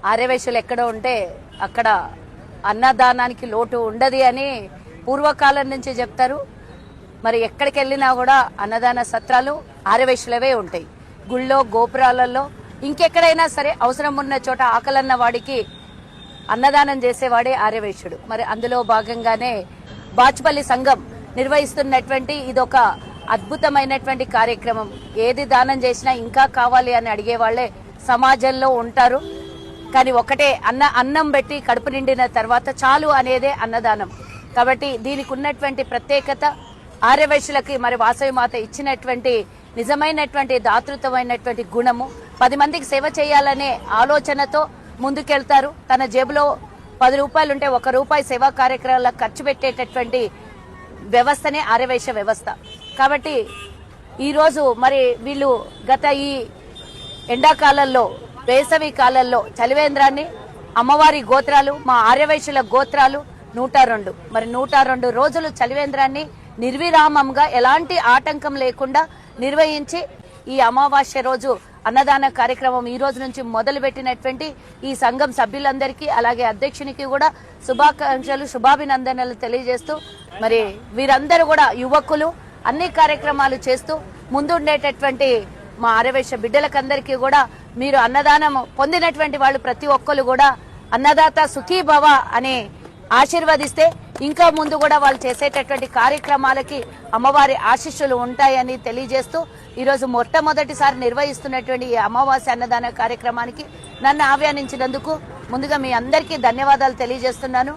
ఆర్యవైశ్యులు ఎక్కడ ఉంటే అక్కడ అన్నదానానికి లోటు ఉండదు అని పూర్వకాలం నుంచి చెప్తారు. మరి ఎక్కడికి వెళ్ళినా కూడా అన్నదాన సత్రాలు ఆర్యవైశ్యులవే ఉంటాయి. గుళ్ళో గోపురాలలో ఇంకెక్కడైనా సరే అవసరం ఉన్న చోట ఆకలన్న వాడికి అన్నదానం చేసేవాడే ఆర్యవైశ్యుడు. మరి అందులో భాగంగానే బాచుపల్లి సంఘం నిర్వహిస్తున్నటువంటి ఇదొక అద్భుతమైనటువంటి కార్యక్రమం. ఏది దానం చేసినా ఇంకా కావాలి అని అడిగే వాళ్లే సమాజంలో ఉంటారు. కానీ ఒకటే అన్నం పెట్టి కడుపు నిండిన తర్వాత చాలు అనేదే అన్నదానం. కాబట్టి దీనికి ఉన్నటువంటి ప్రత్యేకత ఆర్యవైశ్యులకి మరి వాసవి మాత ఇచ్చినటువంటి నిజమైనటువంటి దాతృత్వమైనటువంటి గుణము. 10 మందికి సేవ చేయాలనే ఆలోచనతో ముందుకెళ్తారు. తన జేబులో 10 రూపాయలు ఉంటే 1 రూపాయి సేవా కార్యక్రమాలకు ఖర్చు పెట్టేటటువంటి వ్యవస్థనే ఆర్యవైశ్య వ్యవస్థ. కాబట్టి ఈరోజు మరి వీళ్ళు గత ఈ ఎండాకాలంలో వేసవి కాలంలో చలివేంద్రాన్ని అమ్మవారి గోత్రాలు మా ఆర్యవైశ్యుల గోత్రాలు 102 మరి 102 రోజులు చలివేంద్రాన్ని నిర్విరామంగా ఎలాంటి ఆటంకం లేకుండా నిర్వహించి ఈ అమావాస్య రోజు అన్నదాన కార్యక్రమం ఈ రోజు నుంచి మొదలుపెట్టినటువంటి ఈ సంఘం సభ్యులందరికీ అలాగే అధ్యక్షునికి కూడా శుభాకాంక్షలు శుభాభినందనలు తెలియజేస్తూ మరి వీరందరూ కూడా యువకులు అన్ని కార్యక్రమాలు చేస్తూ ముందుండేటటువంటి మా ఆర్యవైశ్య బిడ్డలకందరికీ కూడా మీరు అన్నదానం పొందినటువంటి వాళ్ళు ప్రతి ఒక్కరు కూడా అన్నదాత సుఖీభవ అని ఆశీర్వదిస్తే ఇంకా ముందు కూడా వాళ్ళు చేసేటటువంటి కార్యక్రమాలకి అమ్మవారి ఆశీస్సులు ఉంటాయని తెలియజేస్తూ ఈరోజు మొట్టమొదటిసారి నిర్వహిస్తున్నటువంటి ఈ అమావాస్య అన్నదాన కార్యక్రమానికి నన్ను ఆహ్వానించినందుకు ముందుగా మీ అందరికీ ధన్యవాదాలు తెలియజేస్తున్నాను.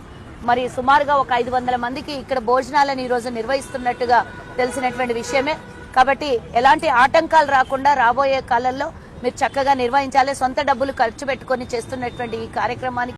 మరి సుమారుగా ఒక 500 మందికి ఇక్కడ భోజనాలను ఈరోజు నిర్వహిస్తున్నట్టుగా తెలిసినటువంటి విషయమే. కాబట్టి ఎలాంటి ఆటంకాలు రాకుండా రాబోయే కాలంలో మీరు చక్కగా నిర్వహించాలి. సొంత డబ్బులు ఖర్చు పెట్టుకొని చేస్తున్నటువంటి ఈ కార్యక్రమానికి